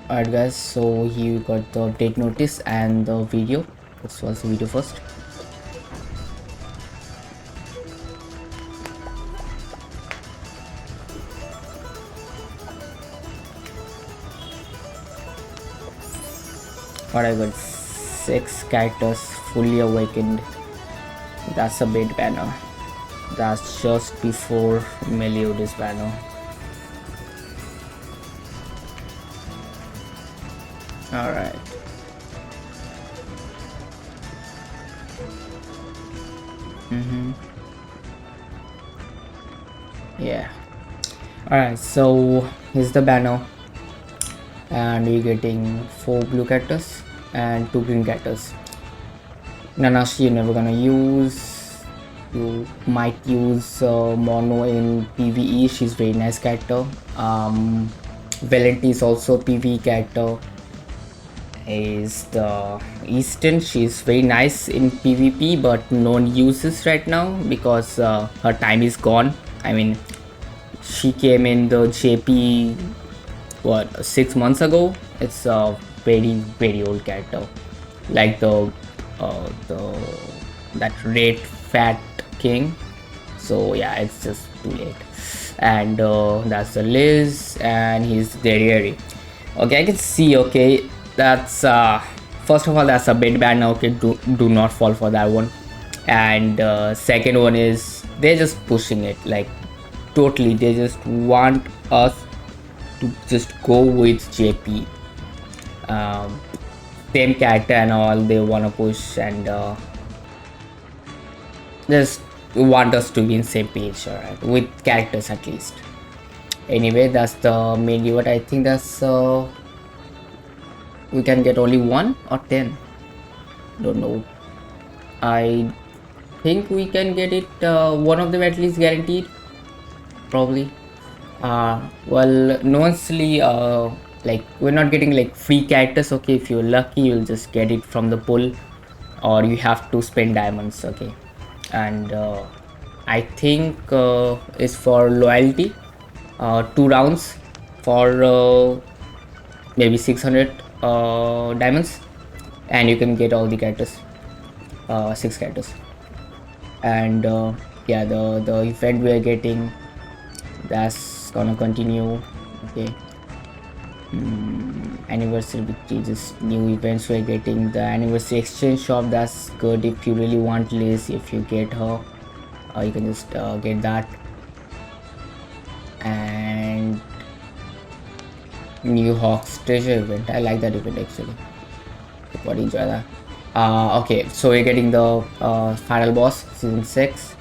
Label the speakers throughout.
Speaker 1: Alright guys, so here you got the update notice and the video. Let's watch the video first. Alright, I got 6 characters fully awakened. That's a bit banner. That's just before Meliodas banner. Alright. Yeah. Alright, so here's the banner. And you're getting 4 blue characters and 2 green characters. Nanashi you're never gonna use. You might use Mono in PvE. She's very nice character. Valenti is also PvE character. Is the Easton. She's very nice in PvP, but no one uses right now because her time is gone. I mean, she came in the JP what 6 months ago. It's a very old character, like the that red fat king. So yeah, it's just too late. And that's the Liz, and he's Derriere. Okay, I can see. Okay, that's first of all, that's a bit bad now. Okay, do not fall for that one. And second one is they're just pushing it like totally. They just want us to just go with JP, same character and all. They want to push and just want us to be in same page, alright, with characters at least. Anyway, that's the main reward. I think that's we can get only 1 or 10. Don't know. I think we can get it one of them at least guaranteed, probably. Well, mostly like we're not getting like free characters. Okay, if you're lucky you'll just get it from the pool, or you have to spend diamonds. Okay, and I think it's for loyalty, 2 rounds for maybe 600 diamonds, and you can get all the characters, 6 characters. And yeah, the event we are getting, that's gonna continue. Okay, anniversary victories, new events we're getting. The anniversary exchange shop, that's good if you really want Liz. If you get her, you can just get that. And new Hawks treasure event, I like that event actually. What enjoy that. Okay, so we're getting the final boss season 6.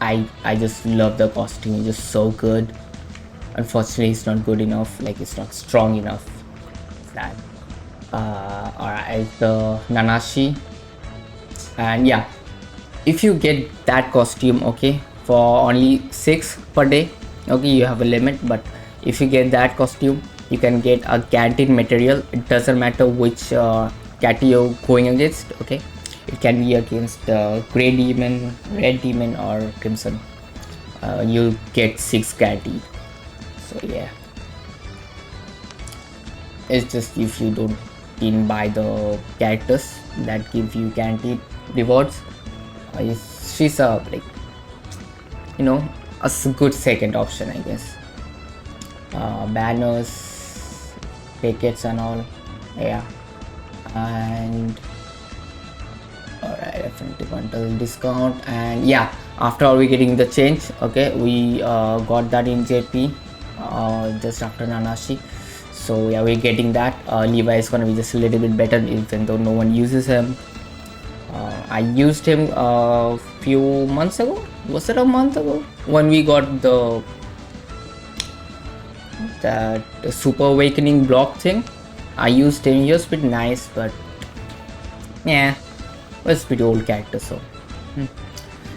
Speaker 1: I just love the costume. It's just so good. Unfortunately, it's not good enough. Like, it's not strong enough. That alright, the Nanashi. And yeah, if you get that costume, okay, for only 6 per day, okay, you have a limit. But if you get that costume, you can get a guaranteed material. It doesn't matter which cat you're going against. Okay, it can be against Grey Demon, Red Demon, or Crimson. You'll get 6 guaranteed. So yeah, it's just if you didn't buy the characters that give you guaranteed rewards, she's a, like, you know, a good second option, I guess. Banners, tickets and all, yeah. And alright, definitely bundle discount. And yeah, after all, we're getting the change. Okay, we got that in JP just after Nanashi. So yeah, we're getting that. Levi is gonna be just a little bit better, even though no one uses him. I used him a few months ago. Was it a month ago when we got that super awakening block thing? I used him. He was pretty nice, but yeah, was pretty old character. So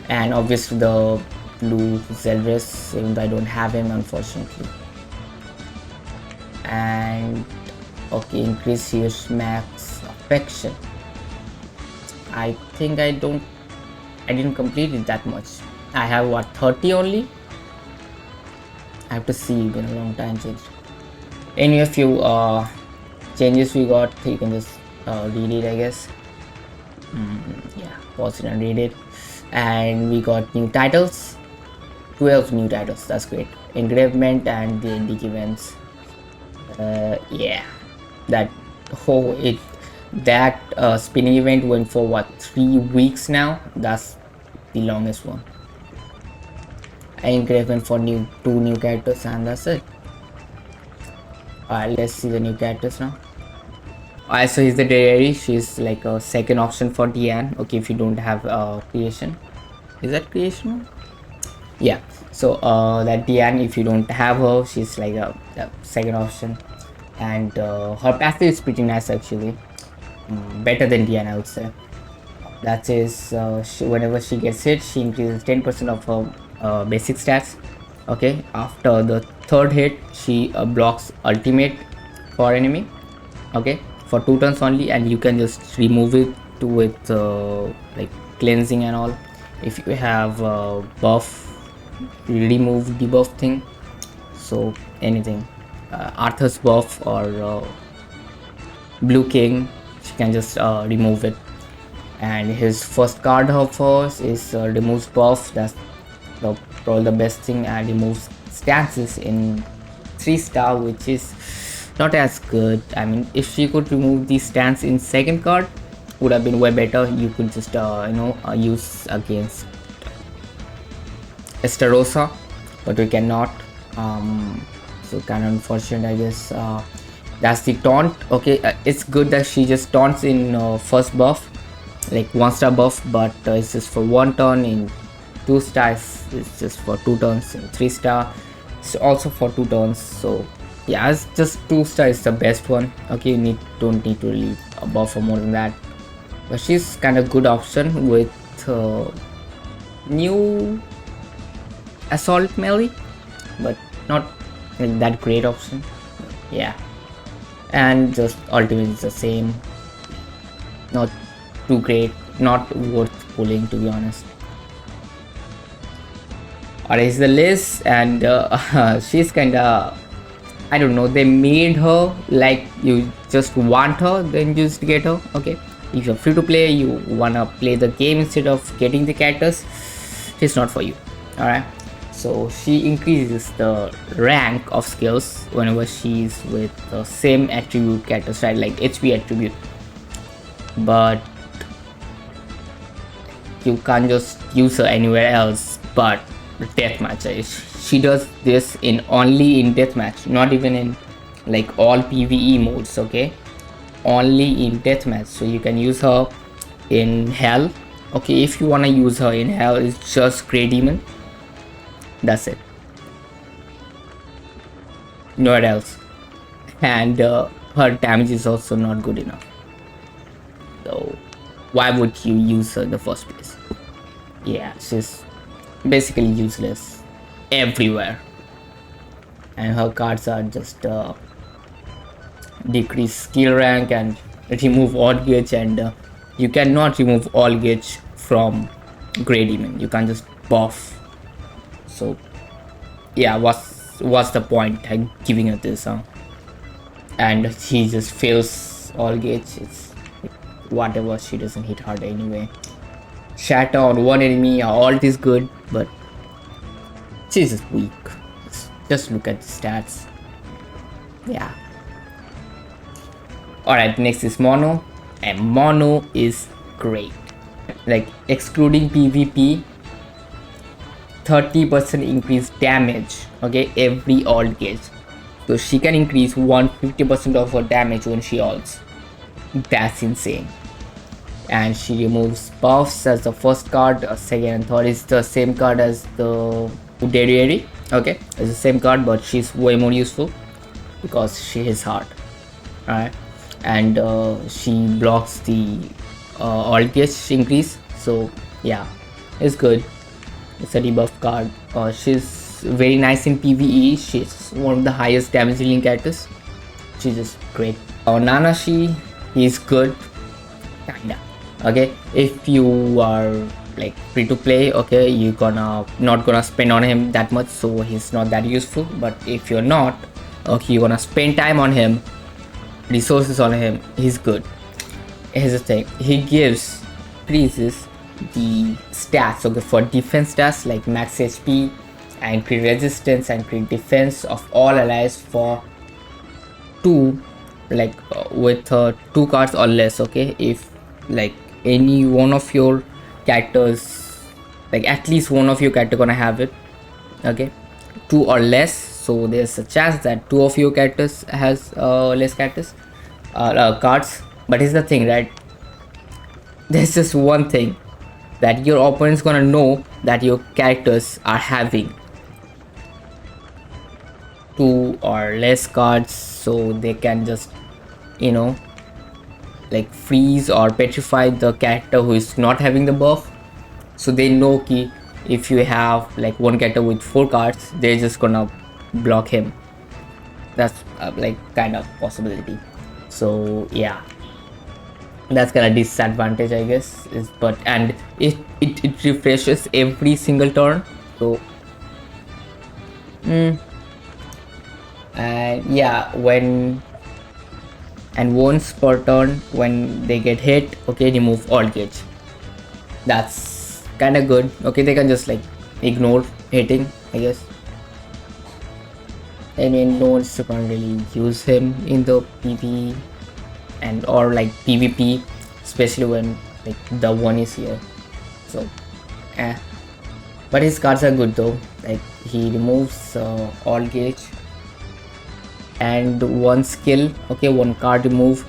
Speaker 1: and obviously the blue Zeldris, even though I don't have him, unfortunately. And okay, increase your max affection. I think I didn't complete it that much. I have what, 30 only. I have to see, been a long time since. Any a few changes we got, you can just read it, I guess. Yeah, pause it and read it. And we got new titles, 12 new titles. That's great. Engravement and the ending events. Yeah, that whole it that spinning event went for what, 3 weeks now. That's the longest one. Engravement for two new characters, and that's it. Alright, let's see the new characters now. Alright, so here's the Diary. She's like a second option for Diane. Okay, if you don't have creation. Is that creation? Yeah, so that Diane, if you don't have her, she's like a second option. And her passive is pretty nice actually. Better than Diane, I would say. That is, whenever she gets hit, she increases 10% of her basic stats. Okay, after the third hit, she blocks ultimate for enemy. Okay, for 2 turns only, and you can just remove it with like cleansing and all. If you have buff, remove debuff thing. So anything, Arthur's buff or Blue King, she can just remove it. And his first card of hers is removes buff. That's probably the best thing, and removes stances in 3-star, which is not as good. I mean, if she could remove the stance in second card, would have been way better. You could just use against Estarossa, but we cannot. So kind of unfortunate, I guess. That's the taunt. Okay, it's good that she just taunts in first buff, like 1-star buff, but it's just for 1 turn. In 2 stars, it's just for 2 turns. In 3-star, it's also for 2 turns. So yeah, it's just 2-star is the best one. Okay, you don't need to really buff for more than that. But she's kind of good option with new assault melee, but not like that great option. Yeah, and just ultimate is the same. Not too great, not worth pulling, to be honest. Alright, is the list, and she's kinda, I don't know, they made her like you just want her, then you just get her. Okay, if you're free to play, you wanna play the game instead of getting the characters, she's not for you. Alright, so she increases the rank of skills whenever she's with the same attribute characters, right? Like HP attribute, but you can't just use her anywhere else but deathmatch. She does this only in deathmatch, not even in like all PvE modes. Okay, only in deathmatch. So you can use her in hell. Okay, if you want to use her in hell, it's just Grey Demon. That's it, nowhere else. And her damage is also not good enough, so why would you use her in the first place? Yeah, she's basically useless everywhere, and her cards are just decrease skill rank and remove all gauge, and you cannot remove all gauge from Grey Demon. You can't just buff. So yeah, what's the point I'm giving her this? And she just fails all gauge. It's whatever, she doesn't hit hard anyway. Shatter on one enemy, alt is good, but she's just weak. Just look at the stats. Yeah. Alright, next is Mono, and Mono is great. Like excluding PvP, 30% increased damage. Okay, every alt gauge. So she can increase 150% of her damage when she ults. That's insane. And she removes buffs as the first card. Second and third is the same card as the Uderieri. Okay, it's the same card, but she's way more useful because she is hard. Alright, and she blocks the alt gauge increase. So yeah, it's good. It's a debuff card. She's very nice in PvE. She's one of the highest damage dealing characters. She's just great. Nanashi, he's good, kinda. Okay, if you are like free to play, okay, you're not gonna spend on him that much, so he's not that useful. But if you're not, Okay, you're gonna spend time on him, resources on him, he's good. Here's the thing, he gives increases the stats, okay, for defense stats like max HP and crit resistance and crit defense of all allies for two, like with two cards or less. Okay, if like any one of your characters, like at least one of your character gonna have it, okay, two or less, so there's a chance that two of your characters has less characters cards. But here's the thing, right, there's just one thing, that your opponent's gonna know that your characters are having two or less cards, so they can just, you know, like freeze or petrify the character who is not having the buff. So they know ki if you have like one character with 4 cards, they're just gonna block him. That's like kind of possibility. So yeah, that's kind of disadvantage, I guess. Is but and it refreshes every single turn. So yeah, once per turn when they get hit, okay, remove all gauge. That's kind of good. Okay, they can just like ignore hitting, I guess. I mean, no one's gonna really use him in the PvE and or like PvP, especially when like the one is here. So but his cards are good though, like he removes all gauge and one skill, okay, one card remove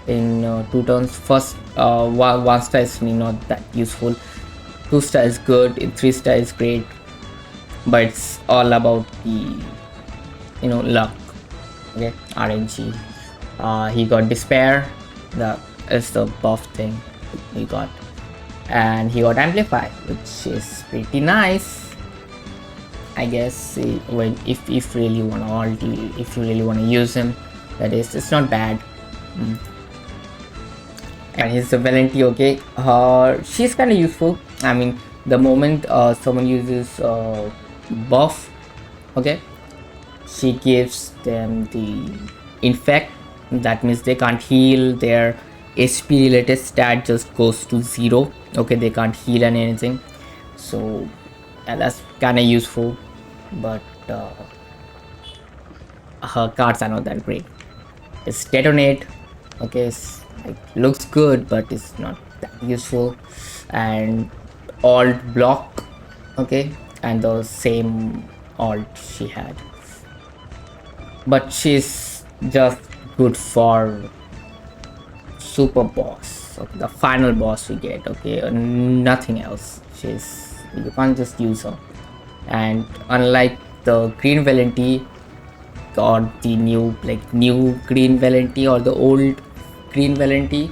Speaker 1: in 2 turns. First 1 star is not that useful, 2 star is good, 3 star is great, but it's all about the, you know, luck, okay, RNG. He got despair, that is the buff thing he got, and he got amplify, which is pretty nice, I guess. When if you really want to ulti, if you really want to use him, that is, it's not bad. And his Valenti, okay, she's kind of useful. I mean, the moment someone uses buff, okay, she gives them the infect. That means they can't heal, their HP related stat just goes to 0. Okay, they can't heal and anything, so that's kind of useful. But her cards are not that great. It's detonate, okay, it's like looks good, but it's not that useful. And alt block, okay, and the same alt she had, but she's just good for super boss, okay, the final boss we get, okay, nothing else. You can't just use her. And unlike the green Valenti or the new green Valenti or the old green Valenti,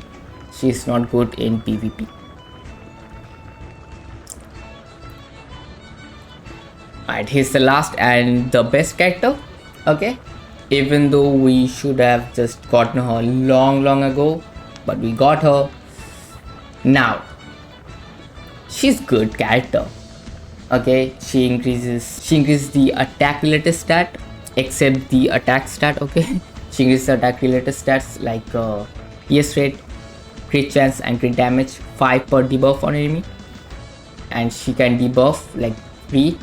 Speaker 1: she's not good in PvP. Alright, here's the last and the best character, okay, even though we should have just gotten her long ago, but we got her now. She's good character, okay. She increases the attack related stat, except the attack stat, okay. She increases the attack related stats like PS rate, crit chance and crit damage 5 per debuff on enemy, and she can debuff like 3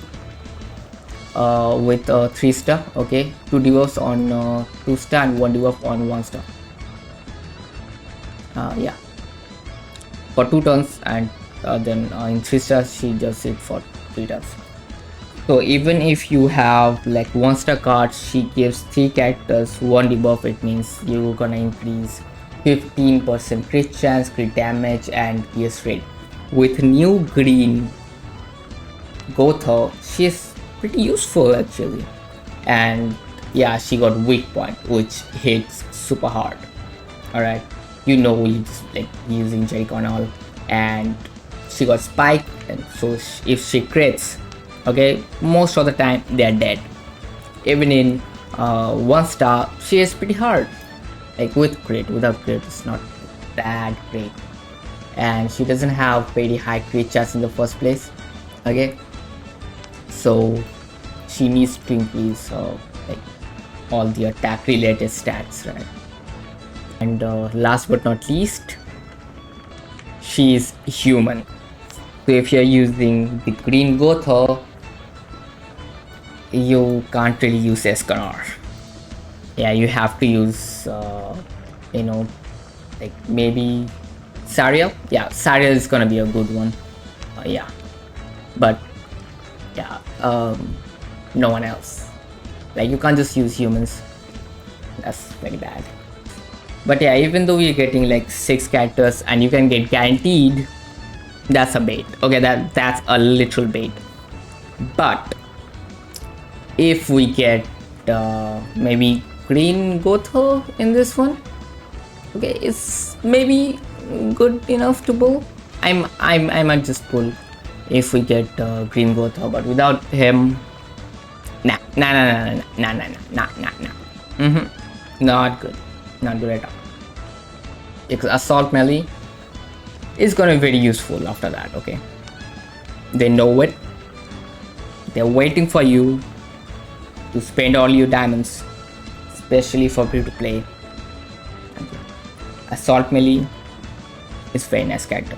Speaker 1: with 3 star, okay, 2 debuffs on 2 star and 1 debuff on 1 star. Yeah, for 2 turns, and then in 3 stars she does it for 3 turns. So even if you have like 1 star cards, she gives 3 characters 1 debuff. It means you're gonna increase 15% crit chance, crit damage and PS rate. With new green Gotha, she's pretty useful actually. And yeah, she got weak point, which hits super hard. Alright, you know, you just like using Jericho and all, and she got spike, and so if she crits, okay, most of the time they are dead. Even in 1 star, she is pretty hard. Like with crit, without crit, it's not that great. And she doesn't have very high crit chance in the first place, okay. So she needs to increase like all the attack related stats, right? And last but not least, she is human. So if you're using the green Gotha, you can't really use Escanor. Yeah, you have to use, you know, like maybe Sariel. Yeah, Sariel is gonna be a good one. Yeah, but yeah, no one else. Like you can't just use humans. That's very bad. But yeah, even though you're getting like 6 characters and you can get guaranteed, that's a bait. Okay, that's a literal bait. But if we get maybe green Gotha in this one, okay, it's maybe good enough to pull. I might just pull if we get green Gotha, but without him, nah. Not good, not good at all. Because assault melee is gonna be very useful after that. Okay, they know it. They're waiting for you to spend all your diamonds, especially for free to play. Assault melee is very nice character.